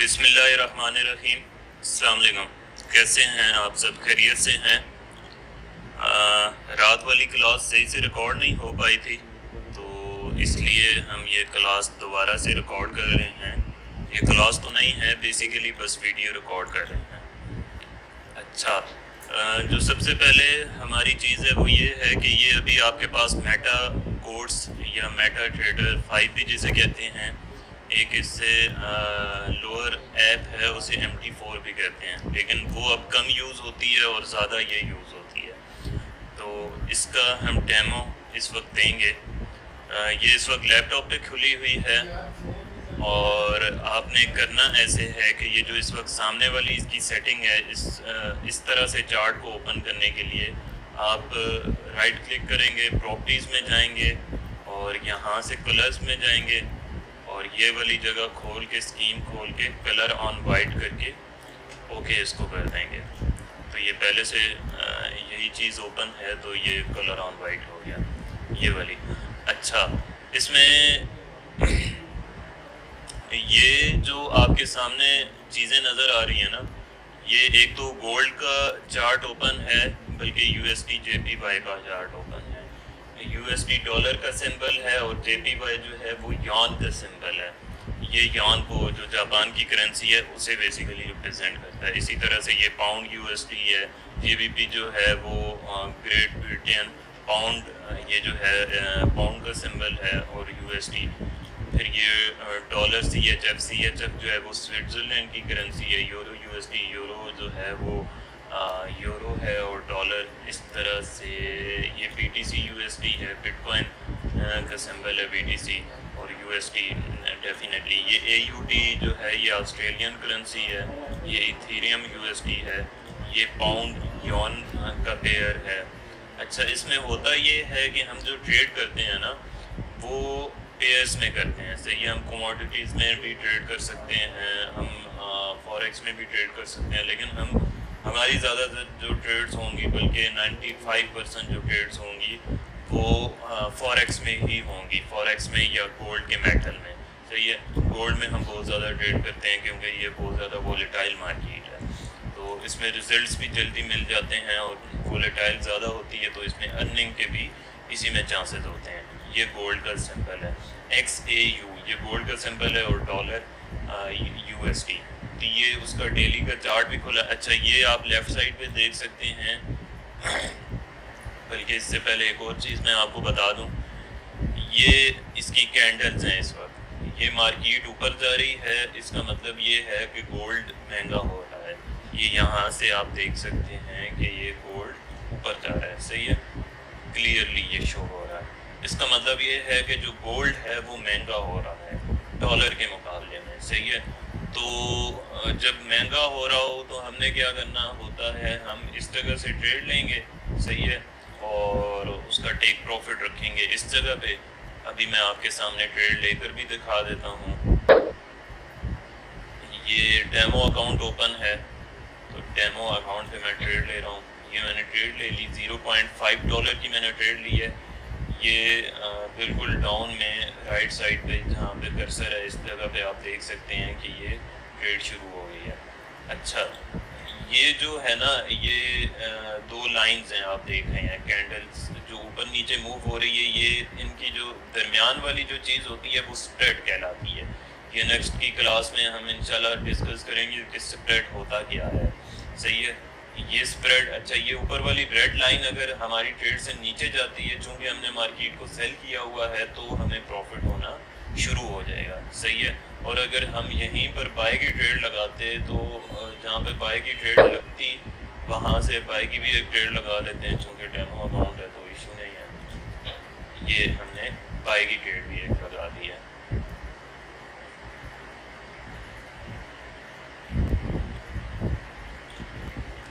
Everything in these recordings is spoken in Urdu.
بسم اللہ الرحمن الرحیم. السلام علیکم. کیسے ہیں آپ سب؟ خیریت سے ہیں؟ رات والی کلاس صحیح سے ریکارڈ نہیں ہو پائی تھی، تو اس لیے ہم یہ کلاس دوبارہ سے ریکارڈ کر رہے ہیں. یہ کلاس تو نہیں ہے، بیسیکلی بس ویڈیو ریکارڈ کر رہے ہیں. اچھا، جو سب سے پہلے ہماری چیز ہے وہ یہ ہے کہ یہ ابھی آپ کے پاس میٹا کورس یا میٹا ٹریڈر 5 بھی جسے کہتے ہیں، ایک اس سے لوور ایپ ہے اسے MT4 بھی کہتے ہیں، لیکن وہ اب کم یوز ہوتی ہے اور زیادہ یہ یوز ہوتی ہے. تو اس کا ہم ڈیمو اس وقت دیں گے. یہ اس وقت لیپ ٹاپ پہ کھلی ہوئی ہے، اور آپ نے کرنا ایسے ہے کہ یہ جو اس وقت سامنے والی اس کی سیٹنگ ہے، اس طرح سے چارٹ کو اوپن کرنے کے لیے آپ رائٹ کلک کریں گے، پراپرٹیز میں جائیں گے اور یہاں سے کلرز میں جائیں گے، اور یہ والی جگہ کھول کے اسکیم کھول کے کلر آن وائٹ کر کے اوکے اس کو کر دیں گے. تو یہ پہلے سے یہی چیز اوپن ہے، تو یہ کلر آن وائٹ ہو گیا یہ والی. اچھا، اس میں یہ جو آپ کے سامنے چیزیں نظر آ رہی ہیں نا، یہ ایک تو گولڈ کا چارٹ اوپن ہے، بلکہ USD JPY کا چارٹ اوپن ہے. USD ڈالر کا سمبل ہے، اور JPY جو ہے وہ یان کا سمبل ہے. یہ یان کو جو جاپان کی کرنسی ہے اسے بیسیکلی ریپرزینٹ کرتا ہے. اسی طرح سے یہ پاؤنڈ USD ہے. GBP جو ہے وہ گریٹ بریٹن پاؤنڈ، یہ جو ہے پاؤنڈ کا سمبل ہے، اور USD. پھر یہ ڈالر CHF جو ہے وہ سوئٹزرلینڈ کی کرنسی ہے. یورو USD، یورو جو ہے وہ یورو ہے، اور ڈالر اس طرح سے. یہ BTC USD ہے، بٹ کوائن کا سمبل ہے BTC، اور USD ڈیفینیٹلی. یہ AUD جو ہے یہ آسٹریلین کرنسی ہے. یہ ایتھیریم USD ہے. یہ پاؤنڈ یون کا پیئر ہے. اچھا، اس میں ہوتا یہ ہے کہ ہم جو ٹریڈ کرتے ہیں نا وہ پیئرس میں کرتے ہیں. صحیح، ہم کوموڈیٹیز میں بھی ٹریڈ کر سکتے ہیں، ہم فوریکس میں بھی ٹریڈ کر سکتے ہیں، لیکن ہماری زیادہ تر جو ٹریڈز ہوں گی، بلکہ 95% جو ٹریڈز ہوں گی وہ فوریکس میں ہی ہوں گی، فوریکس میں یا گولڈ کے میٹل میں. صحیح ہے، گولڈ میں ہم بہت زیادہ ٹریڈ کرتے ہیں کیونکہ یہ بہت زیادہ وولیٹائل مارکیٹ ہے، تو اس میں ریزلٹس بھی جلدی مل جاتے ہیں، اور وولیٹائل زیادہ ہوتی ہے تو اس میں ارننگ کے بھی اسی میں چانسز ہوتے ہیں. یہ گولڈ کا سمبل ہے XAU، یہ گولڈ کا سمبل ہے، اور ڈالر USD. تو یہ اس کا ڈیلی کا چارٹ بھی کھلا. اچھا، یہ آپ لیفٹ سائڈ پہ دیکھ سکتے ہیں. بلکہ اس سے پہلے ایک اور چیز میں آپ کو بتا دوں، یہ اس کی کینڈلز ہیں. اس وقت یہ مارکیٹ اوپر جا رہی ہے، اس کا مطلب یہ ہے کہ گولڈ مہنگا ہو رہا ہے. یہ یہاں سے آپ دیکھ سکتے ہیں کہ یہ گولڈ اوپر جا رہا ہے. صحیح ہے، کلیئرلی یہ شو ہو رہا ہے. اس کا مطلب یہ ہے کہ جو گولڈ ہے وہ مہنگا ہو رہا ہے ڈالر کے مقابلے میں. صحیح ہے، تو جب مہنگا ہو رہا ہو تو ہم نے کیا کرنا ہوتا ہے، ہم اس جگہ سے ٹریڈ لیں گے. صحیح ہے، اور اس کا ٹیک پروفٹ رکھیں گے اس جگہ پہ. ابھی میں آپ کے سامنے ٹریڈ لے کر بھی دکھا دیتا ہوں. یہ ڈیمو اکاؤنٹ اوپن ہے، تو ڈیمو اکاؤنٹ پہ میں ٹریڈ لے رہا ہوں. یہ میں نے ٹریڈ لے لی، $0.5 کی میں نے ٹریڈ لی ہے. یہ بالکل ڈاؤن میں رائٹ سائڈ پہ جہاں پہ کرسر ہے اس جگہ پہ آپ دیکھ سکتے ہیں کہ یہ ٹریڈ شروع ہو گئی ہے. اچھا، یہ جو ہے نا، یہ دو لائنز ہیں آپ دیکھ رہے ہیں، کینڈلز جو اوپر نیچے موو ہو رہی ہے. یہ ان کی جو درمیان والی جو چیز ہوتی ہے وہ سپریڈ کہلاتی ہے. یہ نیکسٹ کی کلاس میں ہم انشاءاللہ ڈسکس کریں گے کہ سپریڈ ہوتا کیا ہے. صحیح ہے، یہ سپریڈ. اچھا، یہ اوپر والی ریڈ لائن اگر ہماری ٹریڈ سے نیچے جاتی ہے، چونکہ ہم نے مارکیٹ کو سیل کیا ہوا ہے، تو ہمیں پروفٹ ہونا شروع ہو جائے گا. صحیح ہے، اور اگر ہم یہیں پر بائی کی ٹریڈ لگاتے تو جہاں پہ بائی کی ٹریڈ لگتی وہاں سے بائی کی بھی ایک ٹریڈ لگا لیتے ہیں. چونکہ ڈیمو اکاؤنٹ ہے تو ایشو نہیں ہے. یہ ہم نے بائی کی ٹریڈ بھی ایک لگا دی ہے.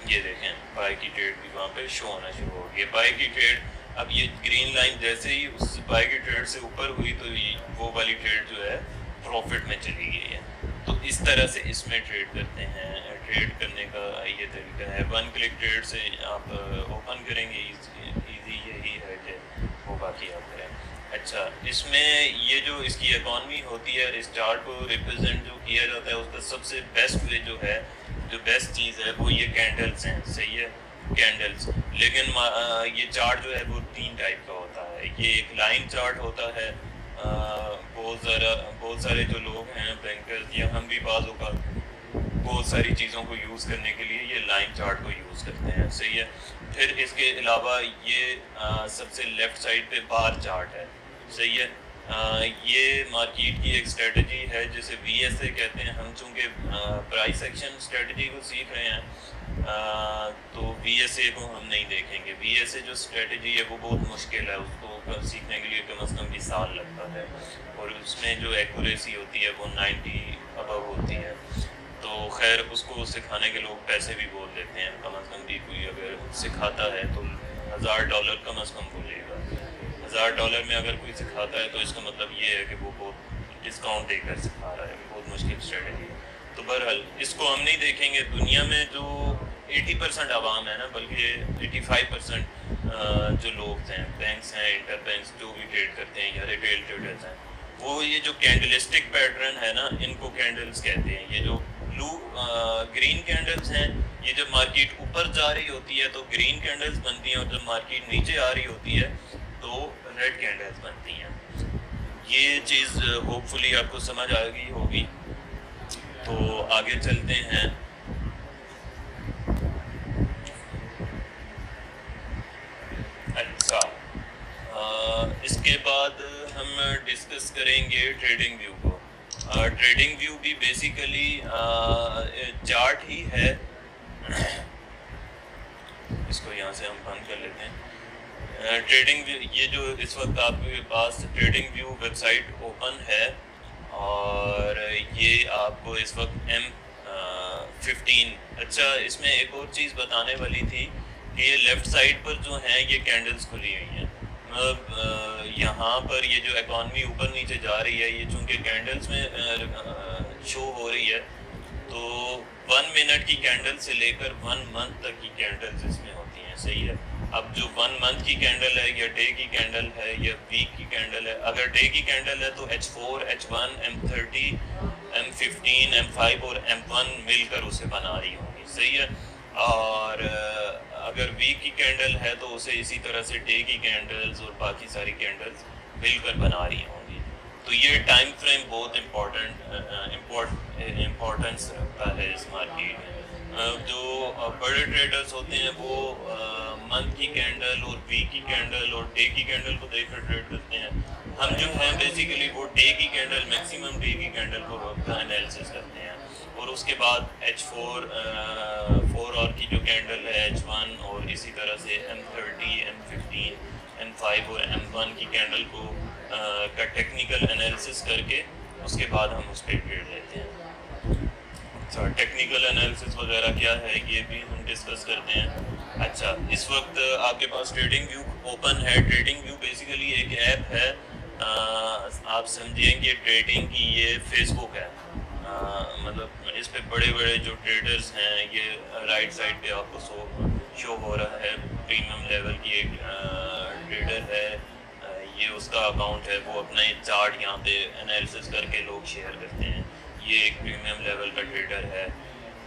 یہ دیکھیں، بائی کی ٹریڈ بھی وہاں پہ شو ہونا شروع ہو گئی. بائی کی ٹریڈ، اب یہ گرین لائن جیسے ہی اس بائی کی ٹریڈ سے اوپر ہوئی تو وہ والی ٹریڈ جو ہے پروفٹ میں چلی گئی ہے. تو اس طرح سے اس میں ٹریڈ کرتے ہیں. ٹریڈ کرنے کا یہ طریقہ ہے. 1 کلک ٹریڈ سے آپ اوپن کریں گے، ایزی یہی ہے کہ وہ باقی آپ کریں. اچھا، اس میں یہ جو اس کی اکانومی ہوتی ہے، اس چارٹ کو ریپرزینٹ جو کیا جاتا ہے، اس کا سب سے بیسٹ وے جو ہے، جو بیسٹ چیز ہے وہ یہ کینڈلز ہیں. صحیح ہے، کینڈلز. لیکن یہ چارٹ جو ہے وہ 3 ٹائپ کا ہوتا ہے. یہ ایک لائن چارٹ ہوتا ہے. بہت سارے جو لوگ ہیں بینکرز یا ہم بھی بعض اوقات بہت ساری چیزوں کو یوز کرنے کے لیے یہ لائن چارٹ کو یوز کرتے ہیں. صحیح ہے. پھر اس کے علاوہ یہ سب سے لیفٹ سائڈ پہ بار چارٹ ہے. صحیح ہے. یہ مارکیٹ کی ایک اسٹریٹجی ہے جسے وی ایس اے کہتے ہیں. ہم چونکہ پرائس ایکشن اسٹریٹجی کو سیکھ رہے ہیں تو وی ایس اے کو ہم نہیں دیکھیں گے. وی ایس اے جو اسٹریٹجی ہے وہ بہت مشکل ہے, اس کو سیکھنے کے لیے کم از کم 20 سال لگتا ہے, اور اس میں جو ایکوریسی ہوتی ہے وہ 90 ابو ہوتی ہے. تو خیر اس کو سکھانے کے لوگ پیسے بھی بول دیتے ہیں. کم از کم بھی کوئی اگر سکھاتا ہے تو $1000 کم از کم بولے گا. $1000 میں اگر کوئی سکھاتا ہے تو اس کا مطلب یہ ہے کہ وہ بہت ڈسکاؤنٹ دے کر سکھا رہا ہے. بہت مشکل اسٹریٹجی ہے. تو بہرحال اس کو ہم نہیں دیکھیں گے. دنیا میں جو 80% عوام ہے نا, بلکہ 85% جو لوگ ہیں, بینکس ہیں, انٹر بینکس جو بھی ٹریڈ کرتے ہیں یا ریٹیل ٹریڈرز ہیں, وہ یہ جو کینڈلسٹک پیٹرن ہے نا, ان کو کینڈلز کہتے ہیں. یہ جو بلو گرین کینڈلز ہیں, یہ جب مارکیٹ اوپر جا رہی ہوتی ہے تو گرین کینڈلز بنتی ہیں, اور جب مارکیٹ نیچے آ رہی ہوتی ہے تو ریڈ کینڈلز بنتی ہیں. یہ چیز ہوپ فلی آپ کو سمجھ آ گئی ہوگی. تو آگے چلتے ہیں. اچھا, اس کے بعد ہم ڈسکس کریں گے ٹریڈنگ ویو کو. ٹریڈنگ ویو بھی بیسیکلی چارٹ ہی ہے. اس کو یہاں سے ہم بند کر لیتے ہیں. ٹریڈنگ ویو, یہ جو اس وقت آپ کے پاس trading view website open ہے, اور یہ آپ کو اس وقت M15. اچھا, اس میں ایک اور چیز بتانے والی تھی کہ یہ لیفٹ سائڈ پر جو ہیں یہ کینڈلز کھلی ہوئی ہیں. مطلب یہاں پر یہ جو اکانومی اوپر نیچے جا رہی ہے, یہ چونکہ کینڈلز میں شو ہو رہی ہے, تو 1 منٹ کی کینڈل سے لے کر 1 منتھ تک کی کینڈلز اس میں ہوتی ہیں. صحیح ہے. اب جو 1 منتھ کی کینڈل ہے, یا ڈے کی کینڈل ہے, یا ویک کی کینڈل ہے, اگر ڈے کی کینڈل ہے تو H4, H1, M30, M15, M5 اور M1 مل کر اسے بنا رہی ہوں گی. صحیح ہے. اور اگر ویک کی کینڈل ہے تو اسے اسی طرح سے ڈے کی کینڈلز اور باقی ساری کینڈلز مل کر بنا رہی ہوں گی. تو یہ ٹائم فریم بہت امپورٹنس رکھتا ہے اس مارکیٹ میں. جو بڑے ٹریڈرز ہوتے ہیں وہ منتھ کی کینڈل اور ویک کی کینڈل اور ڈے کی کینڈل کو دیکھ کر ٹریڈ کرتے ہیں. ہم جو ہیں بیسیکلی وہ ڈے کی کینڈل, میکسیمم ڈے کی کینڈل کو انالیسس کرتے ہیں, اور اس کے بعد H4 اور کی جو کینڈل ہے, H1, اور اسی طرح سے M30, M15, M5 اور M1 کی کینڈل کو کا ٹیکنیکل انالیسس کر کے اس کے بعد ہم اس پہ ٹریڈ لیتے ہیں. اچھا, ٹیکنیکل انالیسس وغیرہ کیا ہے یہ بھی ہم ڈسکس کرتے ہیں. اچھا, اس وقت آپ کے پاس ٹریڈنگ ویو اوپن ہے. ٹریڈنگ ویو بیسیکلی ایک ایپ ہے, آپ سمجھیں کہ ٹریڈنگ کی یہ فیس بک ہے. مطلب اس پہ بڑے بڑے جو ٹریڈرز ہیں, یہ رائٹ سائڈ پہ آپ کو شو ہو رہا ہے. پریمیم لیول کی ایک ٹریڈر ہے, یہ اس کا اکاؤنٹ ہے, وہ اپنا چارٹ یہاں پہ انالیسس کر کے لوگ شیئر کرتے ہیں. یہ ایک پریمیم لیول کا ٹریڈر ہے.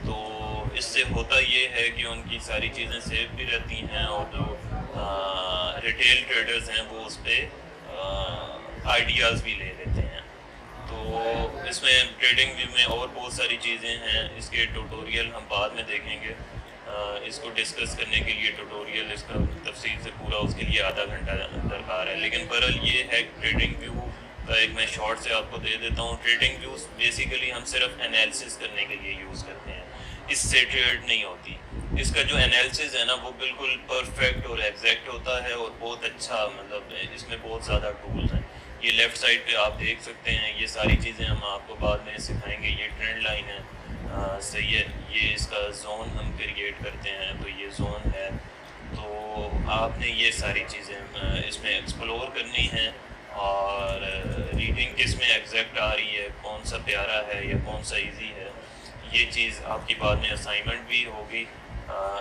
تو اس سے ہوتا یہ ہے کہ ان کی ساری چیزیں سیف بھی رہتی ہیں, اور جو ریٹیل ٹریڈرز ہیں وہ اس پہ آئیڈیاز بھی لے لیتے ہیں. تو اس میں ٹریڈنگ ویو میں اور بہت ساری چیزیں ہیں. اس کے ٹوٹوریل ہم بعد میں دیکھیں گے. اس کو ڈسکس کرنے کے لیے ٹوٹوریل, اس کا تفصیل سے پورا اس کے لیے آدھا گھنٹہ درکار ہے. لیکن برحال یہ ہے ٹریڈنگ ویو کا ایک میں شارٹ سے آپ کو دے دیتا ہوں. ٹریڈنگ ویوز بیسیکلی ہم صرف انالیسس کرنے کے لیے یوز کرتے ہیں, اس سے ٹریڈ نہیں ہوتی. اس کا جو انالیسس ہے نا وہ بالکل پرفیکٹ اور ایگزیکٹ ہوتا ہے, اور بہت اچھا, مطلب اس میں بہت زیادہ ٹولز ہیں. یہ لیفٹ سائڈ پہ آپ دیکھ سکتے ہیں. یہ ساری چیزیں ہم آپ کو بعد میں سکھائیں گے. یہ ٹرینڈ لائن ہے. صحیح ہے. یہ اس کا زون ہم کریٹ کرتے ہیں, تو یہ زون ہے. تو آپ نے یہ ساری چیزیں اس میں ایکسپلور کرنی ہیں, اور ریڈنگ کس میں ایگزیکٹ آ رہی ہے, کون سا پیارا ہے یا کون سا ایزی ہے, یہ چیز آپ کی بعد میں اسائنمنٹ بھی ہوگی.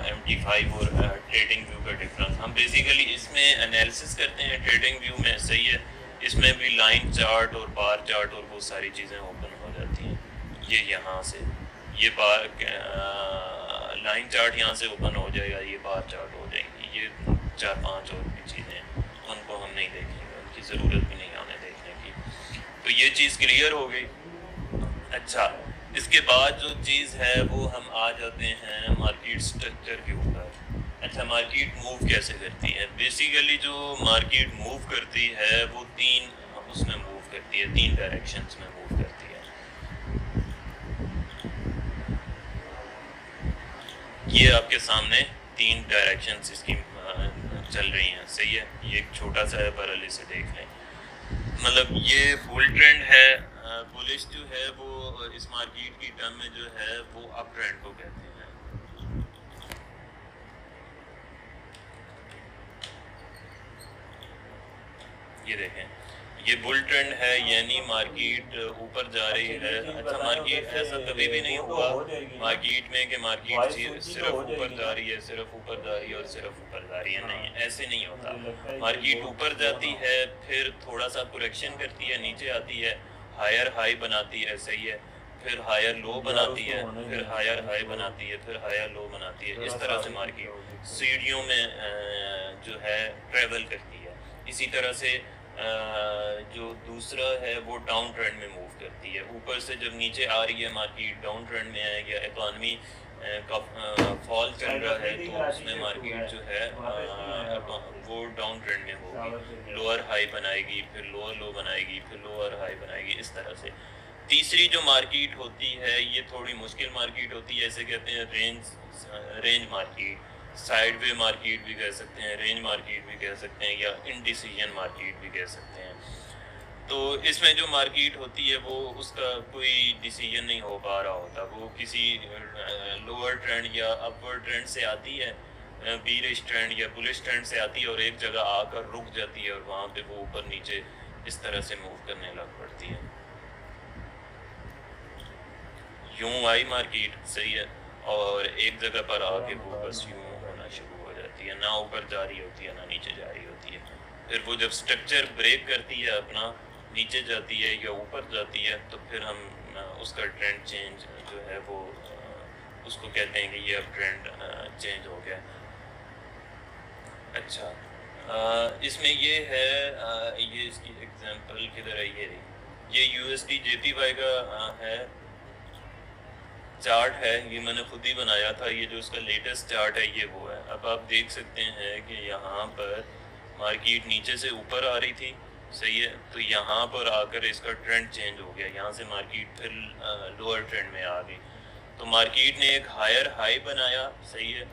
MT5 اور ٹریڈنگ ویو کا ڈفرنس ہم بیسیکلی اس میں انالیسس کرتے ہیں ٹریڈنگ ویو میں. صحیح ہے. اس میں بھی لائن چارٹ اور بار چارٹ اور بہت ساری چیزیں اوپن ہو جاتی ہیں. یہ یہاں سے یہ بار لائن چارٹ یہاں سے اوپن ہو جائے گا, یہ بار چارٹ ہو جائیں گی, یہ 4-5 اور بھی چیزیں ان کو ہم نہیں دیکھیں گے, ان کی ضرورت بھی نہیں ہمیں دیکھنے کی. تو یہ چیز کلیئر ہو گئی. اچھا, اس کے بعد جو چیز ہے وہ ہم آ جاتے ہیں مارکیٹ سٹرکچر کے اوپر. اچھا, مارکیٹ موو کیسے کرتی ہے؟ بیسیکلی جو مارکیٹ موو کرتی ہے وہ اس میں موو کرتی ہے, 3 ڈائریکشنز میں موو کرتی ہے. یہ آپ کے سامنے 3 ڈائریکشنز اس کی چل رہی ہیں, صحیح ہے. یہ ایک چھوٹا سا ہے, پر اسے دیکھ لیں. مطلب یہ بل ٹرینڈ ہے. بلش جو ہے وہ اس مارکیٹ کی ٹرم میں جو ہے وہ اپ ٹرینڈ کو کہتے ہیں. یہ دیکھیں, یہ بل ٹرینڈ ہے, یعنی مارکیٹ اوپر جا رہی ہے. اچھا, مارکیٹ ایسا کبھی بھی نہیں ہوا مارکیٹ میں کہ مارکیٹ صرف اوپر جا رہی ہے, صرف اوپر جا رہی ہے اور صرف اوپر جا رہی ہے. نہیں, ایسے نہیں ہوتا. مارکیٹ اوپر جاتی ہے, پھر تھوڑا سا کریکشن کرتی ہے, نیچے آتی ہے, ہائر ہائی بناتی ہے, صحیح ہے, پھر ہائر لو بناتی ہے, پھر ہائر ہائی بناتی ہے, پھر ہائر لو بناتی ہے. اس طرح سے مارکیٹ سیڑھیوں میں جو ہے ٹریول کرتی ہے. اسی طرح سے جو دوسرا ہے وہ ڈاؤن ٹرینڈ میں موو کرتی ہے. اوپر سے جب نیچے آ رہی ہے مارکیٹ, ڈاؤن ٹرینڈ میں آئے گیا, اکانومی کا فال چل رہا ہے, تو اس میں مارکیٹ جو ہے وہ ڈاؤن ٹرینڈ میں ہوگی, لوور ہائی بنائے گی, پھر لوور لو بنائے گی, پھر لوور ہائی بنائے گی, اس طرح سے. تیسری جو مارکیٹ ہوتی ہے یہ تھوڑی مشکل مارکیٹ ہوتی ہے, اسے کہتے ہیں رینج مارکیٹ. سائیڈ وے مارکیٹ بھی کہہ سکتے ہیں, رینج مارکیٹ بھی کہہ سکتے ہیں, یا انڈیسیژن مارکیٹ بھی کہہ سکتے ہیں. تو اس میں جو مارکیٹ ہوتی ہے وہ اس کا کوئی ڈیسیژن نہیں ہو پا رہا ہوتا. وہ کسی لوور ٹرینڈ یا اپورڈ ٹرینڈ سے آتی ہے, بیرش ٹرینڈ یا بلش ٹرینڈ سے آتی ہے, اور ایک جگہ آ کر رک جاتی ہے, اور وہاں پہ وہ اوپر نیچے اس طرح سے موو کرنے لگ پڑتی ہے. یوں آئی مارکیٹ, صحیح ہے, اور ایک جگہ پر آ کے وہ بس یوں ہونا شروع ہو جاتی ہے, نہ اوپر جا رہی ہوتی ہے نہ نیچے جا رہی ہوتی ہے. پھر وہ جب سٹرکچر بریک کرتی ہے اپنا, نیچے جاتی ہے یا اوپر جاتی ہے, تو پھر ہم اس کا ٹرینڈ چینج جو ہے وہ اس کو کہتے ہیں کہ یہ اب ٹرینڈ چینج ہو گیا. اچھا, اس میں یہ ہے, یہ اس کی ایگزامپل کدھر ہے, یہ یو ایس ڈی جے پی وائی کا ہے چارٹ ہے. یہ میں نے خود ہی بنایا تھا. یہ جو اس کا لیٹسٹ چارٹ ہے یہ وہ ہے. اب آپ دیکھ سکتے ہیں کہ یہاں پر مارکیٹ نیچے سے اوپر آ رہی تھی, صحیح ہے, تو یہاں پر آ کر اس کا ٹرینڈ چینج ہو گیا. یہاں سے مارکیٹ پھر لوور ٹرینڈ میں آ گئی. تو مارکیٹ نے ایک ہائر ہائی بنایا, صحیح ہے,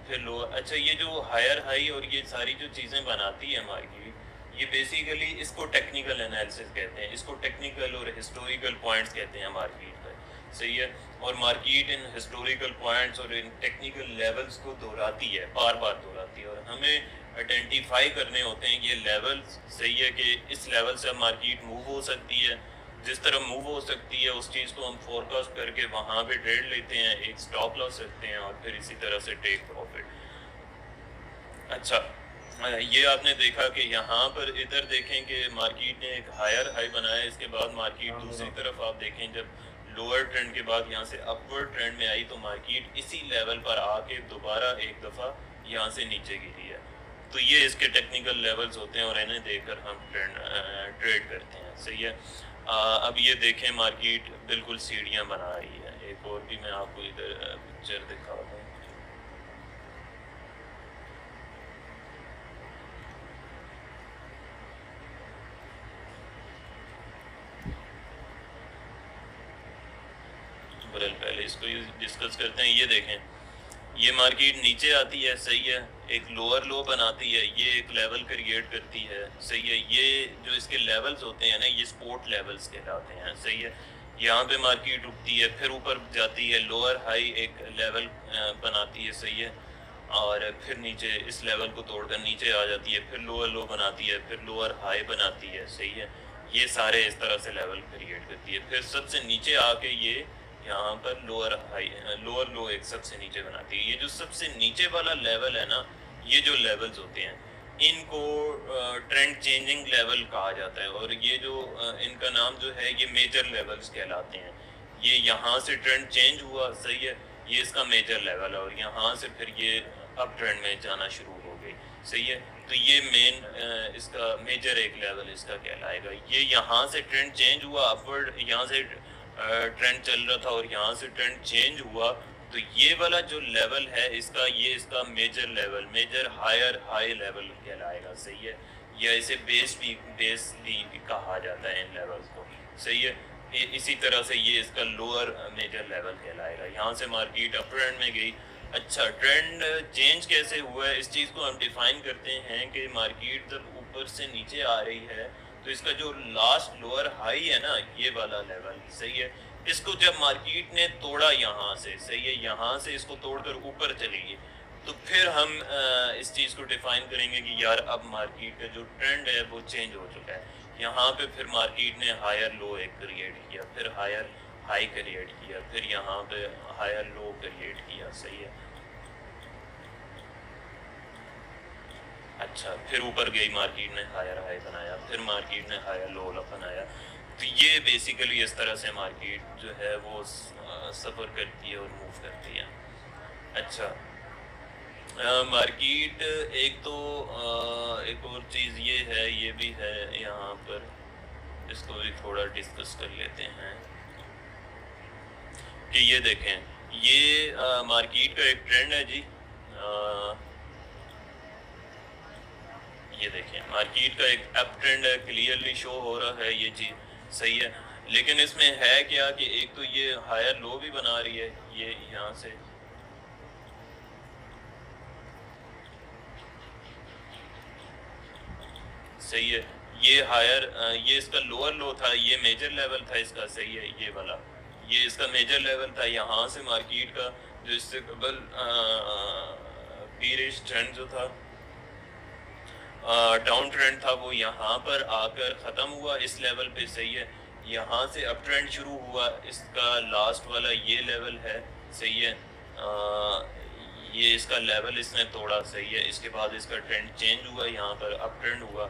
پھر لوور. اچھا, یہ جو ہائر ہائی اور یہ ساری جو چیزیں بناتی ہے مارکیٹ, یہ بیسیکلی اس کو ٹیکنیکل انالیسس کہتے ہیں, اس کو ٹیکنیکل اور ہسٹوریکل پوائنٹس کہتے ہیں مارکیٹ پر, صحیح ہے. اور مارکیٹ ان ہسٹوریکل پوائنٹس اور ان ٹیکنیکل لیولز کو دہراتی ہے, بار بار دہراتی ہے, اور ہمیں آئیڈینٹیفائی کرنے ہوتے ہیں یہ لیولز, صحیح ہے, کہ اس لیول سے مارکیٹ موو ہو سکتی ہے. جس طرح موو ہو سکتی ہے اس چیز کو ہم فورکاسٹ کر کے وہاں پہ ٹریڈ لیتے ہیں, ایک سٹاپ لاس رکھتے ہیں, اور پھر اسی طرح سے ٹیک پروفٹ. اچھا, یہ آپ نے دیکھا کہ یہاں پر ادھر دیکھیں کہ مارکیٹ نے ایک ہائر ہائی بنایا, اس کے بعد مارکیٹ دوسری طرف آپ دیکھیں جب لوور ٹرینڈ کے بعد یہاں سے اپورڈ ٹرینڈ میں آئی, تو مارکیٹ اسی لیول پر آ کے دوبارہ ایک دفعہ یہاں سے نیچے گری ہے. تو یہ اس کے ٹیکنیکل لیولز ہوتے ہیں, اور انہیں دیکھ کر ہم ٹریڈ کرتے ہیں, صحیح ہے. اب یہ دیکھیں مارکیٹ بالکل سیڑھیاں بنا رہی ہے. ایک اور بھی میں آپ کو ادھر پکچر دکھا دوں. پہلے اس کو ڈسکس کرتے ہیں. یہ دیکھیں, یہ مارکیٹ نیچے آتی ہے, صحیح ہے, ایک لوور لو بناتی ہے, یہ ایک لیول کریٹ کرتی ہے, صحیح ہے. یہ جو اس کے لیولز ہوتے ہیں نا, یہ سپورٹ لیولز کہلاتے ہیں, صحیح ہے. یہاں پہ مارکیٹ رکتی ہے, پھر اوپر جاتی ہے, لوور ہائی ایک لیول بناتی ہے, صحیح ہے, اور پھر نیچے اس لیول کو توڑ کر نیچے آ جاتی ہے, پھر لوور لو بناتی ہے, پھر لوور ہائی بناتی ہے, صحیح ہے. یہ سارے اس طرح سے لیول کریٹ کرتی ہے. پھر سب سے نیچے آ کے یہ یہاں پر لوور لو ایک سب سے نیچے بناتی ہے. یہ جو سب سے نیچے والا لیول ہے نا, یہ جو لیولز ہوتے ہیں ان کو ٹرینڈ چینجنگ لیول کہا جاتا ہے، اور یہ جو ان کا نام جو ہے یہ میجر لیولز کہلاتے ہیں. یہ یہاں سے ٹرینڈ چینج ہوا، صحیح ہے، یہ اس کا میجر لیول ہے، اور یہاں سے پھر یہ اپ ٹرینڈ میں جانا شروع ہو گئی، صحیح ہے. تو یہ مین اس کا میجر ایک لیول اس کا کہلائے گا. یہ یہاں سے ٹرینڈ چینج ہوا اپورڈ، یہاں سے ٹرینڈ چل رہا تھا اور یہاں سے ٹرینڈ چینج ہوا، تو یہ والا جو لیول ہے اس کا، یہ اس کا major level, major high level کہلائے گا، صحیح ہے. یا اسے بیس بھی کہا جاتا ہے ان لیولز کو، صحیح ہے. اسی طرح سے یہ اس کا لوور میجر لیول کہلائے گا. یہاں سے مارکیٹ اپ ٹرینڈ میں گئی. اچھا، ٹرینڈ چینج کیسے ہوا ہے اس چیز کو ہم ڈیفائن کرتے ہیں کہ مارکیٹ جب اوپر سے نیچے آ رہی ہے تو اس کا جو لاسٹ لوور ہائی ہے نا، یہ والا لیول، صحیح ہے، اس کو جب مارکیٹ نے توڑا یہاں سے، صحیح ہے، یہاں سے اس کو توڑ کر اوپر چلی گئی، تو پھر ہم اس چیز کو ڈیفائن کریں گے کہ یار اب مارکیٹ کا جو ٹرینڈ ہے وہ چینج ہو چکا ہے. یہاں پہ پھر مارکیٹ نے ہائر لو ایک کریٹ کیا، پھر ہائر ہائی کریٹ کیا، پھر یہاں پہ ہائر لو کریٹ کیا، صحیح ہے. اچھا، پھر اوپر گئی مارکیٹ نے ہائر ہائی بنایا، پھر مارکیٹ نے ہائر لو بنایا. تو یہ بیسیکلی اس طرح سے مارکیٹ جو ہے وہ سفر کرتی ہے اور موو کرتی ہے. اچھا، مارکیٹ ایک تو ایک اور چیز یہ ہے، یہ بھی ہے یہاں پر، اس کو بھی تھوڑا ڈسکس کر لیتے ہیں کہ یہ دیکھیں، یہ مارکیٹ کا ایک ٹرینڈ ہے جی. یہ دیکھیں مارکیٹ کا ایک اپ ٹرینڈ ہے، کلیئرلی شو ہو رہا ہے یہ چیز، صحیح ہے. لیکن اس میں ہے کیا کہ ایک تو یہ ہائر لو بھی بنا رہی ہے، یہ یہاں سے، صحیح ہے، یہ ہائر، یہ اس کا لوور لو تھا، یہ میجر لیول تھا اس کا، صحیح ہے، یہ والا یہ اس کا میجر لیول تھا. یہاں سے مارکیٹ کا جو اس سے قبل بیرش ٹرینڈ جو تھا، ڈاؤن ٹرینڈ تھا، وہ یہاں پر آ کر ختم ہوا اس لیول پہ، صحیح ہے. یہاں سے اپ ٹرینڈ شروع ہوا، اس کا لاسٹ والا یہ لیول ہے، صحیح ہے. یہ اس کا لیول اس نے توڑا، صحیح ہے. اس کے بعد اس کا ٹرینڈ چینج ہوا، یہاں پر اپ ٹرینڈ ہوا.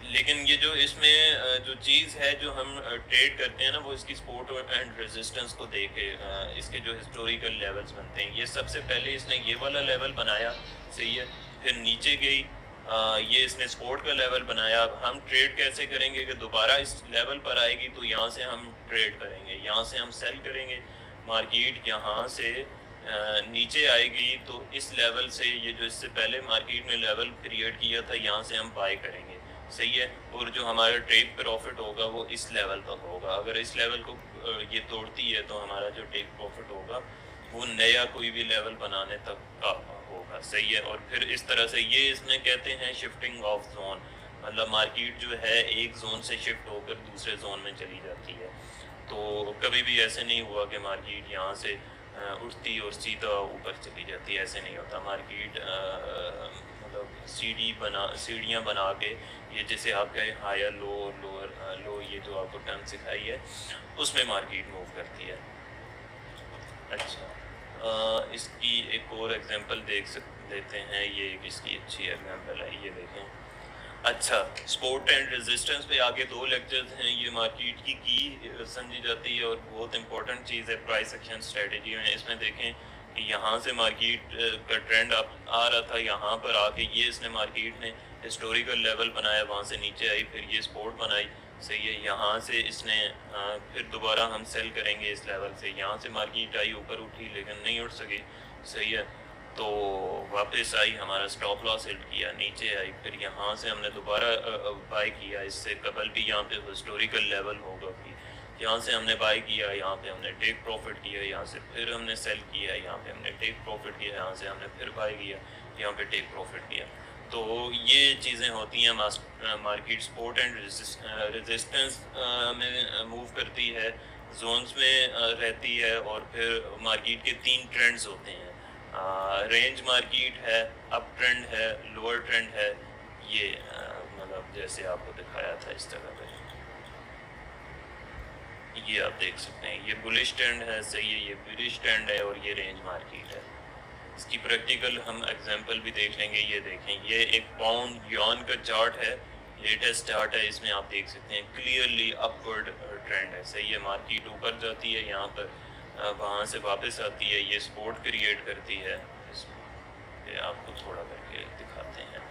لیکن یہ جو اس میں جو چیز ہے جو ہم ٹریڈ کرتے ہیں نا، وہ اس کی سپورٹ اینڈ ریزسٹنس کو دیکھ کے اس کے جو ہسٹوریکل لیولز بنتے ہیں. یہ سب سے پہلے اس نے یہ والا لیول بنایا، صحیح ہے، پھر نیچے گئی، یہ اس نے سپورٹ کا لیول بنایا. اب ہم ٹریڈ کیسے کریں گے کہ دوبارہ اس لیول پر آئے گی تو یہاں سے ہم ٹریڈ کریں گے، یہاں سے ہم سیل کریں گے. مارکیٹ یہاں سے نیچے آئے گی تو اس لیول سے، یہ جو اس سے پہلے مارکیٹ نے لیول کریٹ کیا تھا، یہاں سے ہم بائی کریں گے، صحیح ہے. اور جو ہمارا ٹیک پروفٹ ہوگا وہ اس لیول تک ہوگا. اگر اس لیول کو یہ توڑتی ہے تو ہمارا جو ٹیک پروفٹ ہوگا وہ نیا کوئی بھی لیول بنانے تک کا ہوگا، صحیح ہے. اور پھر اس طرح سے یہ اس میں کہتے ہیں شفٹنگ آف زون، مطلب مارکیٹ جو ہے ایک زون سے شفٹ ہو کر دوسرے زون میں چلی جاتی ہے. تو کبھی بھی ایسے نہیں ہوا کہ مارکیٹ یہاں سے اٹھتی اور سیدھا اوپر چلی جاتی، ایسے نہیں ہوتا. مارکیٹ مطلب سیڑھیاں بنا کے، یہ جیسے آپ کہیں ہائر لو، لوور لو، یہ جو آپ کو ٹرم سکھائی ہے اس میں مارکیٹ موو کرتی ہے. اچھا، اس کی ایک اور ایگزامپل دیکھ لیتے ہیں. یہ ایک اس کی اچھی ایگزامپل ہے، یہ دیکھیں. اچھا، سپورٹ اینڈ ریزسٹنس پہ آگے 2 لیکچرز ہیں. یہ مارکیٹ کی سمجھی جاتی ہے اور بہت امپورٹنٹ چیز ہے پرائس ایکشن اسٹریٹجی میں. اس میں دیکھیں کہ یہاں سے مارکیٹ کا ٹرینڈ آ رہا تھا، یہاں پر آ کے یہ اس نے مارکیٹ نے ہسٹوریکل لیول بنایا، وہاں سے نیچے آئی، پھر یہ سپورٹ بنائی، صحیح ہے. یہاں سے اس نے پھر دوبارہ ہم سیل کریں گے اس لیول سے. یہاں سے مارکیٹ آئی، اوپر اٹھی لیکن نہیں اٹھ سکی، صحیح ہے. تو واپس آئی، ہمارا سٹاپ لاس ہٹ کیا، نیچے آئی، پھر یہاں سے ہم نے دوبارہ بائی کیا. اس سے قبل بھی یہاں پہ ہسٹوریکل لیول ہوگا کہ یہاں سے ہم نے بائی کیا، یہاں پہ ہم نے ٹیک پروفٹ کیا، یہاں سے پھر ہم نے سیل کیا، یہاں پہ ہم نے ٹیک پروفٹ کیا، یہاں سے ہم نے پھر بائی کیا، یہاں پہ ٹیک پروفٹ کیا. تو یہ چیزیں ہوتی ہیں. مارکیٹ سپورٹ اینڈ ریزسٹنس میں موو کرتی ہے، زونز میں رہتی ہے. اور پھر مارکیٹ کے 3 ٹرینڈز ہوتے ہیں. رینج مارکیٹ ہے، اپ ٹرینڈ ہے، لوور ٹرینڈ ہے. یہ مطلب جیسے آپ کو دکھایا تھا اس طرح پہ، یہ آپ دیکھ سکتے ہیں. یہ بلش ٹرینڈ ہے، صحیح ہے، یہ بیرش ٹرینڈ ہے، اور یہ رینج مارکیٹ ہے. اس کی پریکٹیکل ہم ایگزامپل بھی دیکھ لیں گے. یہ دیکھیں, یہ ایک پاؤنڈ یون کا چارٹ ہے, لیٹسٹ چارٹ ہے. اس میں آپ دیکھ سکتے ہیں کلیئرلی اپورڈ ٹرینڈ ہے. صحیح ہے, مارکیٹ اوپر جاتی ہے یہاں پر, وہاں سے واپس آتی ہے, یہ سپورٹ کریٹ کرتی ہے. یہ آپ کو تھوڑا کر کے دکھاتے ہیں.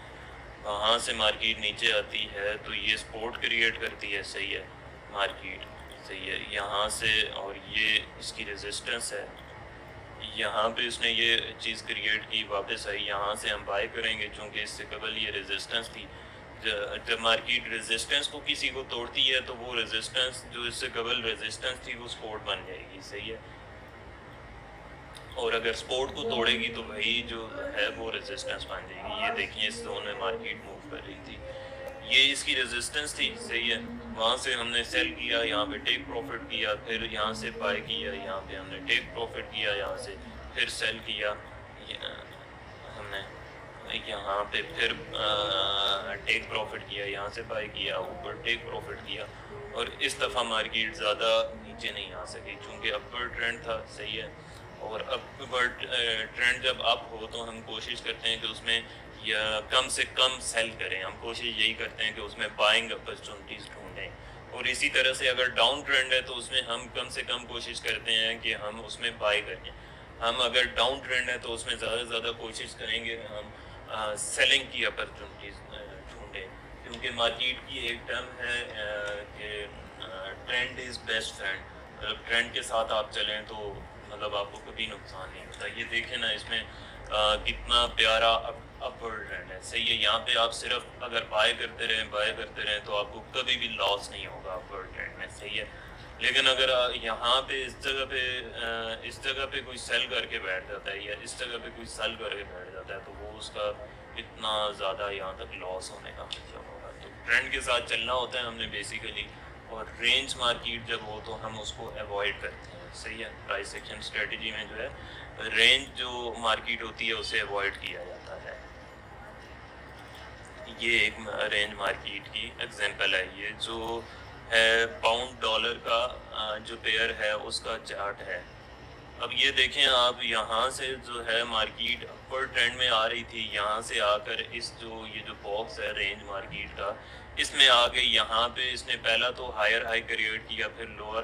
وہاں سے مارکیٹ نیچے آتی ہے تو یہ سپورٹ کریٹ کرتی ہے. صحیح ہے, مارکیٹ صحیح ہے یہاں سے, اور یہ اس کی ریزسٹنس ہے. یہاں پہ اس نے یہ چیز کریٹ کی, واپس آئی, یہاں سے ہم بائی کریں گے چونکہ اس سے قبل یہ ریزسٹنس تھی. جب مارکیٹ ریزسٹنس کو کسی کو توڑتی ہے تو وہ ریزسٹنس جو اس سے قبل ریزسٹنس تھی وہ سپورٹ بن جائے گی. صحیح ہے, اور اگر سپورٹ کو توڑے گی تو وہی جو ہے وہ ریزسٹنس بن جائے گی. یہ دیکھیں اس زون میں مارکیٹ موو کر رہی تھی, یہ اس کی ریزسٹنس تھی. صحیح ہے, وہاں سے ہم نے سیل کیا, یہاں پہ ٹیک پروفٹ کیا, پھر یہاں سے بائی کیا, یہاں پہ ہم نے ٹیک پروفٹ کیا, یہاں سے پھر سیل کیا, ہم نے یہاں پہ پھر ٹیک پروفٹ کیا, یہاں سے بائی کیا, اوپر ٹیک پروفٹ کیا, اور اس دفعہ مارکیٹ زیادہ نیچے نہیں آ سکی چونکہ اپورڈ ٹرینڈ تھا. صحیح ہے, اور اپورڈ ٹرینڈ جب اپ ہو تو ہم کوشش کرتے ہیں کہ اس میں یا کم سے کم سیل کریں. ہم کوشش یہی کرتے ہیں کہ اس میں بائنگ اپرچونیٹیز ڈھونڈیں, اور اسی طرح سے اگر ڈاؤن ٹرینڈ ہے تو اس میں ہم کم سے کم کوشش کرتے ہیں کہ ہم اس میں بائی کریں. ہم اگر ڈاؤن ٹرینڈ ہے تو اس میں زیادہ سے زیادہ کوشش کریں گے ہم سیلنگ کی اپرچونیٹیز ڈھونڈیں, کیونکہ مارکیٹ کی ایک ٹرم ہے کہ ٹرینڈ از بیسٹ فرینڈ. مطلب ٹرینڈ کے ساتھ آپ چلیں تو مطلب آپ کو کبھی نقصان نہیں ہوتا. یہ دیکھیں نا اس میں کتنا پیارا اپورڈ ٹرینڈ ہے. صحیح ہے, یہاں پہ آپ صرف اگر بائی کرتے رہیں تو آپ کو کبھی بھی لاس نہیں ہوگا اپورڈ ٹرینڈ میں. صحیح ہے, لیکن اگر یہاں پہ اس جگہ پہ کوئی سیل کر کے بیٹھ جاتا ہے یا اس جگہ پہ کوئی سیل کر کے بیٹھ جاتا ہے تو وہ اس کا اتنا زیادہ یہاں تک لاس ہونے کا مطلب ہوگا. تو ٹرینڈ کے ساتھ چلنا ہوتا ہے ہم نے بیسیکلی, اور رینج مارکیٹ جب ہو تو ہم اس کو ایوائڈ کرتے ہیں. صحیح ہے, پرائس ایکشن اسٹریٹجی میں جو ہے رینج جو مارکیٹ ہوتی ہے اسے ایوائڈ کیا جاتا ہے. یہ ایک رینج مارکیٹ کی ایگزامپل ہے. یہ جو ہے پاؤنڈ ڈالر کا جو پیئر ہے اس کا چارٹ ہے. اب یہ دیکھیں آپ, یہاں سے جو ہے مارکیٹ اپر ٹرینڈ میں آ رہی تھی, یہاں سے آ کر اس یہ جو باکس ہے رینج مارکیٹ کا اس میں آ گئی. یہاں پہ اس نے پہلا تو ہائر ہائی کریٹ کیا, پھر لوور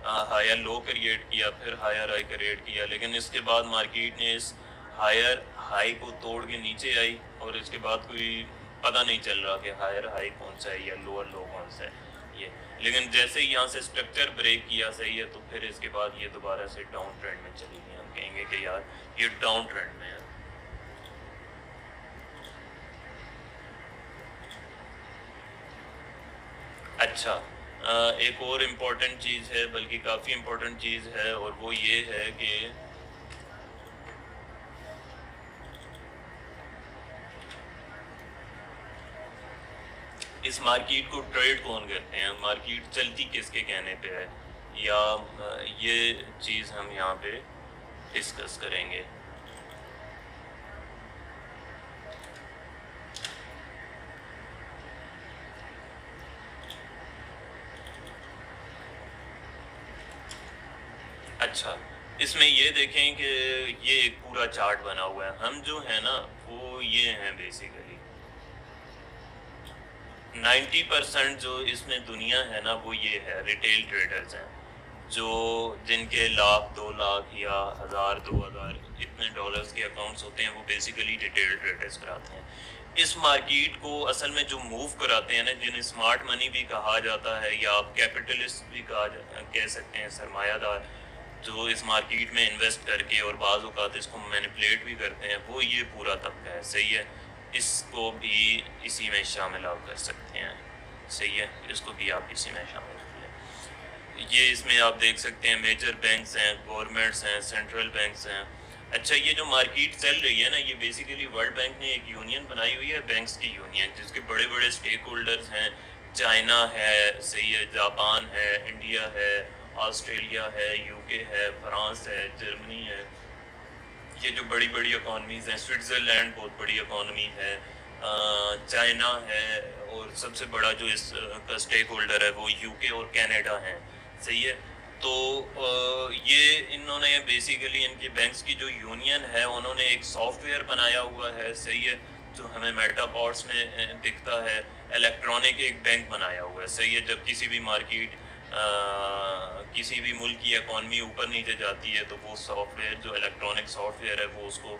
ہائر لو کریٹ کیا, پھر ہائر ہائی کریٹ کیا, لیکن اس کے بعد مارکیٹ نے اس ہائر ہائی کو توڑ کے نیچے آئی, اور اس کے بعد کوئی پتہ نہیں چل رہا کہ ہائر ہائی کون سا ہے یا لوور لو کون سا ہے یہ. لیکن جیسے ہی یہاں سے اسٹرکچر بریک کیا, صحیح ہے, تو پھر اس کے بعد یہ دوبارہ سے ڈاؤن ٹرینڈ میں چلی گئی. ہم کہیں گے کہ یار یہ ڈاؤن ٹرینڈ میں ہے. اچھا, ایک اور امپورٹنٹ چیز ہے, بلکہ کافی امپورٹنٹ چیز ہے, اور وہ یہ ہے کہ اس مارکیٹ کو ٹریڈ کون کرتے ہیں, مارکیٹ چلتی کس کے کہنے پہ ہے, یا یہ چیز ہم یہاں پہ ڈسکس کریں گے. اچھا, اس میں یہ دیکھیں کہ یہ ایک پورا چارٹ بنا ہوا ہے. ہم جو ہے نا وہ یہ ہیں بیسیکلی 90% جو اس میں دنیا ہے نا وہ یہ ہے ریٹیل ٹریڈرز ہیں, جو جن کے لاکھ 2 لاکھ یا 1000 2000 اتنے ڈالرز کے اکاؤنٹس ہوتے ہیں, وہ بیسیکلی ریٹیل ٹریڈرز کراتے ہیں. اس مارکیٹ کو اصل میں جو موو کراتے ہیں نا, جنہیں اسمارٹ منی بھی کہا جاتا ہے یا آپ کیپٹلسٹ بھی کہہ سکتے ہیں, سرمایہ دار جو اس مارکیٹ میں انویسٹ کر کے اور بعض اوقات اس کو مینیپولیٹ بھی کرتے ہیں, وہ یہ پورا طبقہ ہے. صحیح ہے, اس کو بھی اسی میں شامل آپ کر سکتے ہیں. صحیح ہے, اس کو بھی آپ اسی میں شامل کر لیں. یہ اس میں آپ دیکھ سکتے ہیں میجر بینکس ہیں, گورنمنٹس ہیں, سینٹرل بینکس ہیں. اچھا, یہ جو مارکیٹ چل رہی ہے نا, یہ بیسیکلی ورلڈ بینک نے ایک یونین بنائی ہوئی ہے, بینکس کی یونین, جس کے بڑے بڑے اسٹیک ہولڈرز ہیں. چائنا ہے, صحیح ہے, جاپان ہے, انڈیا ہے, آسٹریلیا ہے, یو کے ہے, فرانس ہے, جرمنی ہے. یہ جو بڑی بڑی اکانومیز ہیں, سوئٹزرلینڈ بہت بڑی اکانومی ہے, چائنا ہے, اور سب سے بڑا جو اس کا اسٹیک ہولڈر ہے وہ یو کے اور کینیڈا ہیں. صحیح ہے, تو یہ انہوں نے بیسیکلی ان کی بینکس کی جو یونین ہے انہوں نے ایک سافٹ ویئر بنایا ہوا ہے, صحیح ہے, جو ہمیں میٹا پارٹس میں دکھتا ہے. الیکٹرانک ایک بینک بنایا ہوا ہے, صحیح ہے. جب کسی بھی مارکیٹ کسی بھی ملک کی اکانومی اوپر نیچے جاتی ہے تو وہ سافٹ ویئر جو الیکٹرانک سافٹ ویئر ہے وہ اس کو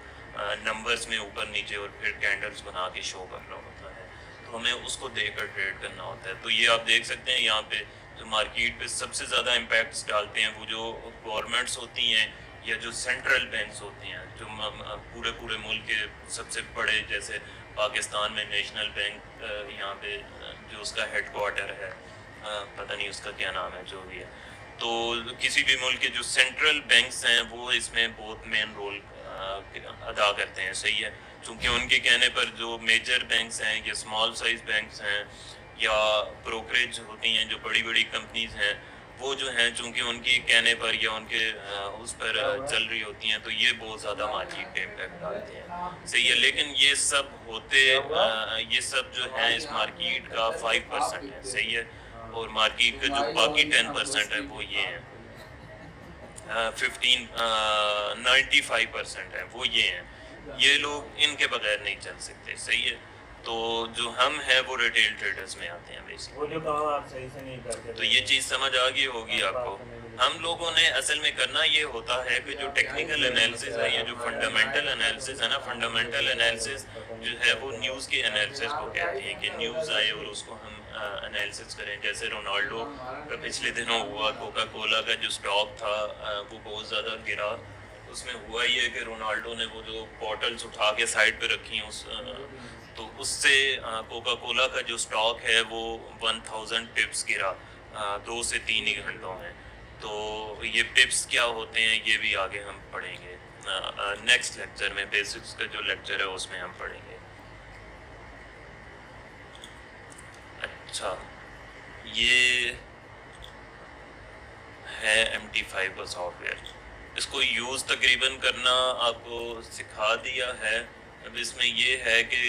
نمبرز میں اوپر نیچے اور پھر کینڈلز بنا کے شو کر رہا ہوتا ہے, تو ہمیں اس کو دیکھ کر ٹریڈ کرنا ہوتا ہے. تو یہ آپ دیکھ سکتے ہیں یہاں پہ جو مارکیٹ پہ سب سے زیادہ امپیکٹس ڈالتے ہیں وہ جو گورنمنٹس ہوتی ہیں یا جو سینٹرل بینکس ہوتے ہیں, جو پورے ملک کے سب سے بڑے, جیسے پاکستان میں نیشنل بینک یہاں پہ جو اس کا ہیڈ کوارٹر ہے, پتہ نہیں اس کا کیا نام ہے, جو بھی ہے. تو کسی بھی ملک کے جو سینٹرل بینکس ہیں وہ اس میں بہت مین رول ادا کرتے ہیں, صحیح ہے. چونکہ ان کے کہنے پر جو میجر بینکس ہیں یا اسمال سائز بینکس ہیں یا بروکریج ہوتی ہیں جو بڑی بڑی کمپنیز ہیں, وہ جو ہیں چونکہ ان کی کہنے پر یا ان کے اس پر چل رہی ہوتی ہیں, تو یہ بہت زیادہ مارکیٹ پہ امپیکٹ ڈالتے ہیں, صحیح ہے. لیکن یہ سب ہوتے یہ سب جو ہیں اس مارکیٹ کا 5% ہے, صحیح ہے. اور مارکیٹ کا جو باقی 10% ہے وہ یہ ہیں, 95% ہے وہ یہ ہیں. یہ لوگ ان کے بغیر نہیں چل سکتے, صحیح ہے. تو جو ہم ہیں وہ ریٹیل ٹریڈرز میں آتے ہیں بیسکلی. وہ جو کام آپ صحیح سے نہیں کرتے تو یہ چیز سمجھ آ گئی ہوگی آپ کو. ہم لوگوں نے اصل میں کرنا یہ ہوتا ہے کہ جو ٹیکنیکل انالیسز ہے یا جو فنڈامنٹل انالیسز ہے نا, فنڈامنٹل انالیسز جو ہے وہ نیوز کے انالیسز کو کہتے ہیں کہ نیوز آئے اور اس کو ہم انالیسز کریں. جیسے رونالڈو کا پچھلے دنوں ہوا, کوکا کولا کا جو اسٹاک تھا وہ بہت زیادہ گرا. اس میں ہوا یہ کہ رونالڈو نے وہ جو بوٹلز اٹھا کے سائڈ پہ رکھی ہیں تو اس سے کوکا کولا کا جو اسٹاک ہے وہ 1000 پپس گرا 2 سے 3 ہی گھنٹوں میں. تو یہ پپس کیا ہوتے ہیں یہ بھی آگے ہم پڑھیں گے نیکسٹ لیکچر میں. بیسکس کا جو لیکچر ہے اس میں ہم پڑھیں گے. اچھا, یہ ہے MT5 کا سافٹ ویئر. اس کو یوز تقریباً کرنا آپ کو سکھا دیا ہے. اب اس میں یہ ہے کہ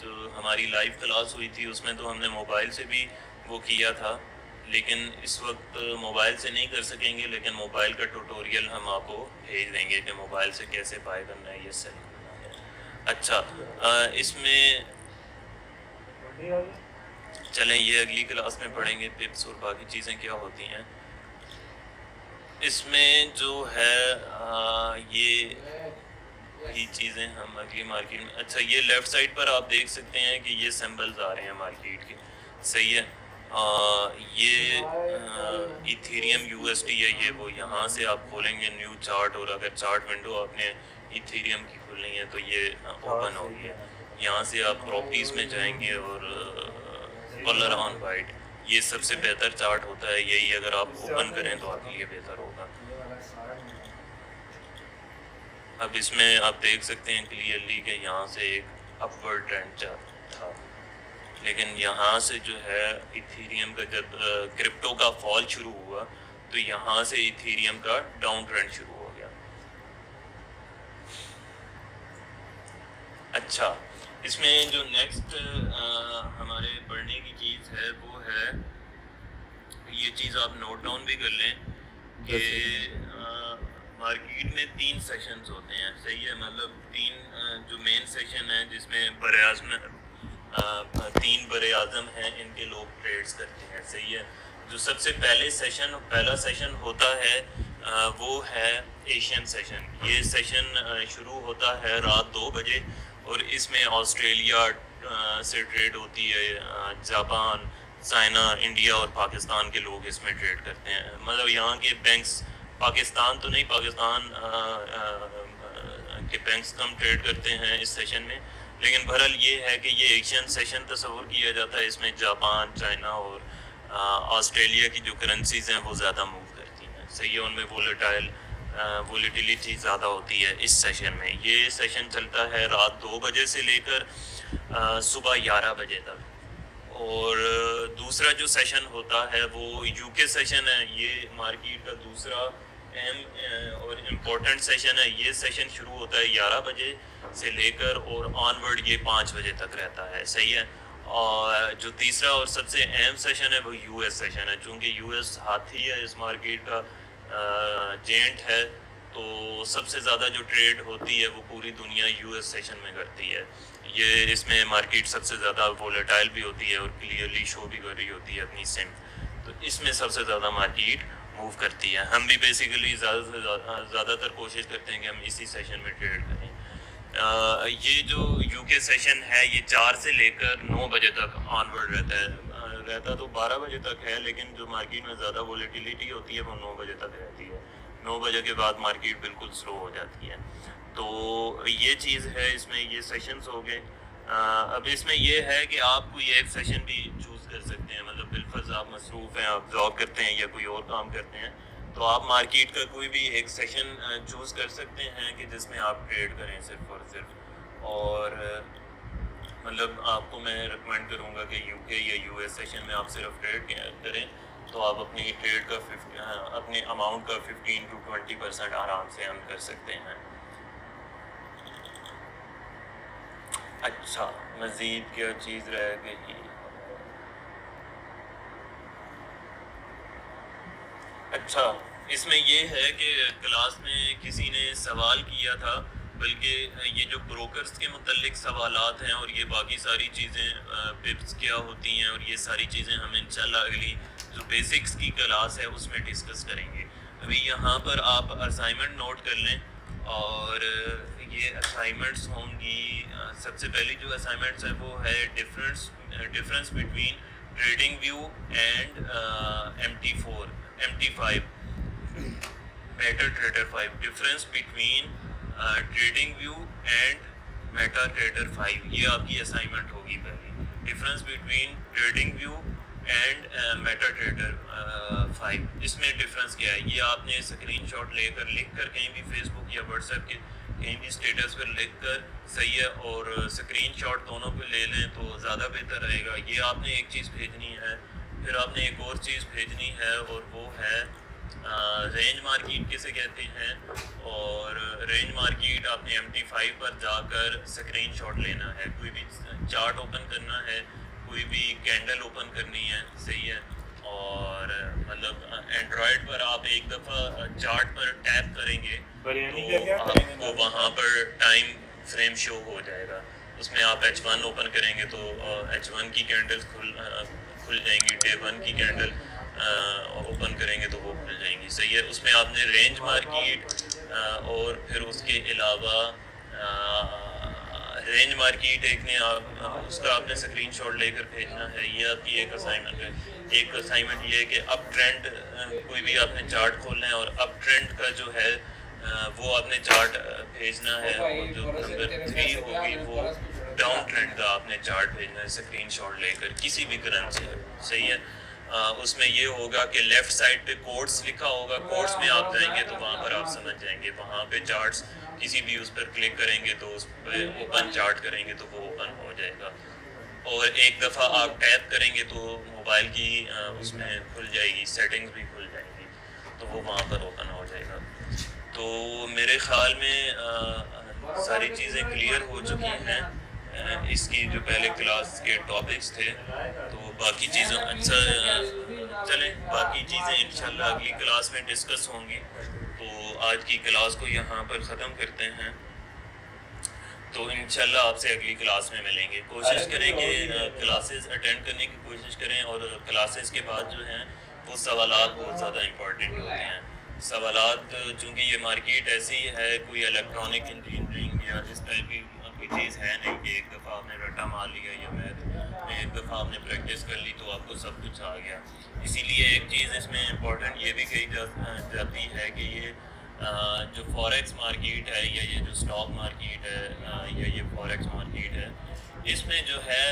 جو ہماری لائیو کلاس ہوئی تھی اس میں تو ہم نے موبائل سے بھی وہ کیا تھا, لیکن اس وقت موبائل سے نہیں کر سکیں گے, لیکن موبائل کا ٹوٹوریل ہم آپ کو بھیج دیں گے کہ موبائل سے کیسے بائی کرنا ہے, یہ سیل کرنا ہے. اچھا, اس میں چلیں یہ اگلی کلاس میں پڑھیں گے پپس اور باقی چیزیں کیا ہوتی ہیں. اس میں جو ہے یہ چیزیں ہم اگلی مارکیٹ میں. اچھا, یہ لیفٹ سائڈ پر آپ دیکھ سکتے ہیں کہ یہ سمبلز آ رہے ہیں مارکیٹ کے, صحیح ہے. یہ ایتھیریم USD ہے, یہ وہ یہاں سے آپ کھولیں گے نیو چارٹ, اور اگر چارٹ ونڈو آپ نے ایتھیریم کی کھولنی ہے تو یہ اوپن ہوگی. یہاں سے آپ پراپرٹیز میں جائیں گے اور کلر آن وائٹ, یہ سب سے بہتر چارٹ ہوتا ہے, یہی اگر آپ اوپن کریں تو آپ کے لیے بہتر ہوگا. اب اس میں آپ دیکھ سکتے ہیں کلیئرلی کہ یہاں سے ایک اپورڈ ٹرینڈ تھا, لیکن یہاں سے جو ہے ایتھیریم کا جب کرپٹو کا فال شروع ہوا تو یہاں سے ایتھیریم کا ڈاؤن ٹرینڈ شروع ہو گیا. اچھا, اس میں جو نیکسٹ ہمارے پڑھنے کی چیز ہے وہ ہے, یہ چیز آپ نوٹ ڈاؤن بھی کر لیں کہ مارکیٹ میں 3 سیشنز ہوتے ہیں, صحیح ہے. مطلب 3 جو مین سیشن ہیں جس میں براعظم 3 بر اعظم ہیں ان کے لوگ ٹریڈز کرتے ہیں, صحیح ہے. جو سب سے پہلا سیشن ہوتا ہے وہ ہے ایشین سیشن. یہ سیشن شروع ہوتا ہے رات 2 بجے اور اس میں آسٹریلیا سے ٹریڈ ہوتی ہے, جاپان, چائنا, انڈیا اور پاکستان کے لوگ اس میں ٹریڈ کرتے ہیں. مطلب یہاں کے بینکس, پاکستان تو نہیں, پاکستان کے بینکس کم ٹریڈ کرتے ہیں اس سیشن میں, لیکن بہرحال یہ ہے کہ یہ ایشین سیشن تصور کیا جاتا ہے. اس میں جاپان, چائنا اور آسٹریلیا کی جو کرنسیز ہیں وہ زیادہ موو کرتی ہیں, صحیح ہے. ان میں وولیٹیلیٹی زیادہ ہوتی ہے اس سیشن میں. یہ سیشن چلتا ہے رات 2 بجے سے لے کر صبح 11 بجے تک. اور دوسرا جو سیشن ہوتا ہے وہ UK سیشن ہے. یہ مارکیٹ کا دوسرا اہم اور امپورٹنٹ سیشن ہے. یہ سیشن شروع ہوتا ہے 11 بجے سے لے کر اور آن ورڈ یہ 5 بجے تک رہتا ہے, صحیح ہے. اور جو تیسرا اور سب سے اہم سیشن ہے وہ یو ایس سیشن ہے. چونکہ یو ایس ہاتھی ہے اس مارکیٹ کا, جینٹ ہے, تو سب سے زیادہ جو ٹریڈ ہوتی ہے وہ پوری دنیا یو ایس سیشن میں کرتی ہے. یہ اس میں مارکیٹ سب سے زیادہ وولیٹائل بھی ہوتی ہے اور کلیئرلی شو بھی کر رہی ہوتی ہے اپنی سمت. تو اس میں سب سے زیادہ مارکیٹ موو کرتی ہے. ہم بھی بیسیکلی زیادہ تر کوشش کرتے ہیں کہ ہم اسی سیشن میں ٹریڈ کریں. یہ جو یو کے سیشن ہے یہ 4 سے لے کر 9 بجے تک آن ورڈ رہتا ہے. رہتا تو 12 بجے تک ہے, لیکن جو مارکیٹ میں زیادہ وولیٹیلیٹی ہوتی ہے وہ 9 بجے تک رہتی ہے. 9 بجے کے بعد مارکیٹ بالکل سلو ہو جاتی ہے. تو یہ چیز ہے, اس میں یہ سیشنز ہو گئے. اب اس میں یہ ہے کہ آپ کوئی ایک سیشن بھی چوز کر سکتے ہیں. مطلب بالفرض آپ مصروف ہیں, آپ جاب کرتے ہیں یا کوئی اور کام کرتے ہیں, تو آپ مارکیٹ کا کوئی بھی ایک سیشن چوز کر سکتے ہیں کہ جس میں آپ ٹریڈ کریں صرف اور صرف. اور مطلب آپ کو میں ریکمینڈ کروں گا کہ یو کے یا یو ایس سیشن میں آپ صرف ٹریڈ کریں, تو آپ اپنی ٹریڈ کا اپنے اماؤنٹ کا 15 to 20% آرام سے ارن کر سکتے ہیں. اچھا, مزید کیا چیز رہ گئی؟ اچھا, اس میں یہ ہے کہ کلاس میں کسی نے سوال کیا تھا, بلکہ یہ جو بروکرز کے متعلق سوالات ہیں اور یہ باقی ساری چیزیں پپس کیا ہوتی ہیں اور یہ ساری چیزیں ہم انشاءاللہ اگلی جو بیسکس کی کلاس ہے اس میں ڈسکس کریں گے. ابھی یہاں پر آپ اسائنمنٹ نوٹ کر لیں, اور یہ اسائنمنٹس ہوں گی. سب سے پہلی جو اسائنمنٹس ہے وہ ہے difference between trading view and MT5 meta trader 5. Difference between trading view and meta trader 5, یہ آپ کی اسائنمنٹ ہوگی پہلی. Difference between trading view and meta trader 5, اس میں ڈفرینس کیا ہے یہ آپ نے اسکرین شاٹ لے کر لکھ کر کہیں بھی فیس بک یا واٹس ایپ کے کہیں بھی اسٹیٹس پر لکھ کر صحیح ہے, اور اسکرین شاٹ دونوں پہ لے لیں تو زیادہ بہتر رہے گا. یہ آپ نے ایک چیز بھیجنی ہے. پھر آپ نے ایک اور چیز بھیجنی ہے, اور وہ ہے رینج مارکیٹ کسے کہتے ہیں. اور رینج مارکیٹ آپ نے MT5 پر جا کر اسکرین شاٹ لینا ہے. کوئی بھی چارٹ اوپن کرنا ہے, کوئی بھی کینڈل اوپن کرنی ہے, صحیح ہے. اور مطلب اینڈرائڈ پر آپ ایک دفعہ چارٹ پر ٹیپ کریں گے تو آپ کو وہاں پر ٹائم فریم شو ہو جائے گا. اس میں آپ H1 اوپن کریں گے تو H1 کی کینڈل کھل جائیں گی, ڈے 1 کی کینڈل اوپن کریں گے تو وہ کھل جائیں گی, صحیح ہے. اس میں آپ نے رینج مارکیٹ اور پھر اس کے علاوہ رینج مارکیٹ ایک نے اس کا آپ نے اسکرین شاٹ لے کر بھیجنا ہے. یہ آپ کی ایک اسائنمنٹ ہے. ایک اسائنمنٹ یہ ہے کہ اپ ٹرینڈ کوئی بھی آپ نے چارٹ کھولنا ہے, اور اپ ٹرینڈ کا جو ہے وہ آپ نے چارٹ بھیجنا ہے. اور جو نمبر 3 ہوگی وہ ڈاؤن ٹرینڈ کا آپ نے چارٹ بھیجنا ہے اسکرین شاٹ لے کر, کسی بھی کرنسی ہے, صحیح ہے. اس میں یہ ہوگا کہ لیفٹ سائڈ پہ کوڈس لکھا ہوگا, کوڈس میں آپ جائیں گے تو وہاں پر آپ سمجھ جائیں گے. وہاں پہ چارٹس کسی بھی اس پر کلک کریں گے تو اس پہ اوپن چارٹ کریں گے تو وہ اوپن ہو جائے گا. اور ایک دفعہ آپ ٹیپ کریں گے تو موبائل کی اس میں کھل جائے گی, سیٹنگز بھی کھل جائیں گی, تو وہ وہاں پر اوپن ہو جائے گا. تو میرے خیال میں ساری چیزیں کلیئر ہو چکی ہیں اس کی جو پہلے کلاس کے ٹاپکس تھے. تو باقی چیزیں چلیں باقی چیزیں انشاءاللہ اگلی کلاس میں ڈسکس ہوں گی. تو آج کی کلاس کو یہاں پر ختم کرتے ہیں. تو انشاءاللہ آپ سے اگلی کلاس میں ملیں گے. کوشش کریں کہ کلاسز اٹینڈ کرنے کی کوشش کریں, اور کلاسز کے بعد جو ہیں وہ سوالات بہت زیادہ امپورٹنٹ ہوتے ہیں. سوالات چونکہ یہ مارکیٹ ایسی ہے, کوئی الیکٹرانک انجینئرنگ یا اس ٹائپ کی کوئی چیز ہے نہیں کہ ایک دفعہ آپ نے رٹا مار لیا یا میتھ میں ایک دفعہ آپ نے پریکٹس کر لی تو آپ کو سب کچھ آ گیا. اسی لیے ایک چیز اس میں امپورٹنٹ یہ بھی کہی جاتی ہے کہ یہ جو فوریکس مارکیٹ ہے یا یہ جو اسٹاک مارکیٹ ہے یا یہ فوریکس مارکیٹ ہے, اس میں جو ہے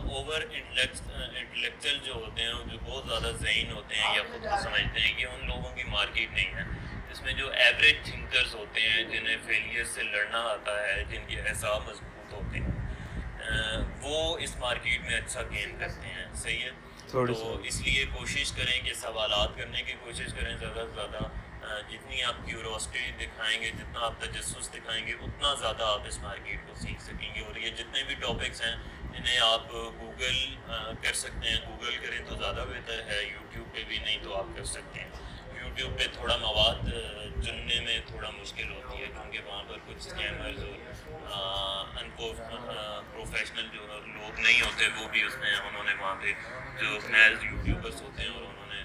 اوور انٹلیکچل جو ہوتے ہیں, جو بہت زیادہ ذہین ہوتے ہیں یا خود کو سمجھتے ہیں کہ ان لوگوں کی مارکیٹ نہیں ہے. اس میں جو ایوریج تھنکرز ہوتے ہیں, جنہیں فیلئر سے لڑنا آتا ہے, جن کے اعصاب مضبوط ہوتے ہیں, وہ اس مارکیٹ میں اچھا گین کرتے ہیں, صحیح ہے. تو اس لیے کوشش کریں کہ سوالات کرنے کی کوشش کریں زیادہ سے زیادہ. جتنی آپ کیوروسٹی دکھائیں گے, جتنا آپ تجسس دکھائیں گے, اتنا زیادہ آپ اس مارکیٹ کو سیکھ سکیں گے. اور یہ جتنے بھی ٹاپکس ہیں انہیں آپ گوگل کر سکتے ہیں، گوگل کریں تو زیادہ بہتر ہے، یوٹیوب پہ بھی نہیں تو آپ کر سکتے ہیں۔ یوٹیوب پہ تھوڑا مواد چننے میں تھوڑا مشکل ہوتی ہے کیونکہ وہاں پر کچھ اسکیمرز اور پروفیشنل جو لوگ نہیں ہوتے وہ بھی اس میں انہوں نے وہاں پہ جو نیز یوٹیوبرس ہوتے ہیں اور انہوں نے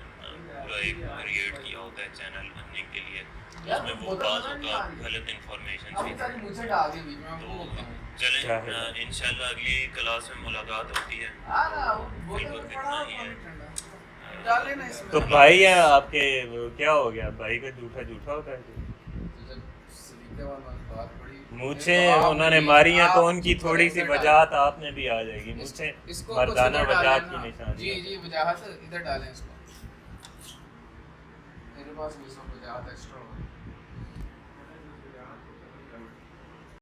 پورا ایک کریٹ کیا ہوتا ہے چینل بننے کے لیے، اس میں وہ بعض اوقات غلط انفارمیشن بھی تو چلیں انشاءاللہ اگلی کلاس میں ملاقات ہوتی ہے، فی الوقت اتنا ہی ہے۔ تو بھائی ہیں آپ کے کیا ہو گیا؟ بھائی کا جھوٹا جھوٹا ہوتا ہے؟ مجھے انہوں نے ماری ہیں تو ان کی تھوڑی سی وجاہت آپ نے بھی آ جائے گی، مجھ سے مردانہ وجاہت کی نشانی۔ جی جی وجاہت ادھر ڈالیں اس کو، میرے پاس بھی سب وجاہت ایکسٹرا ہو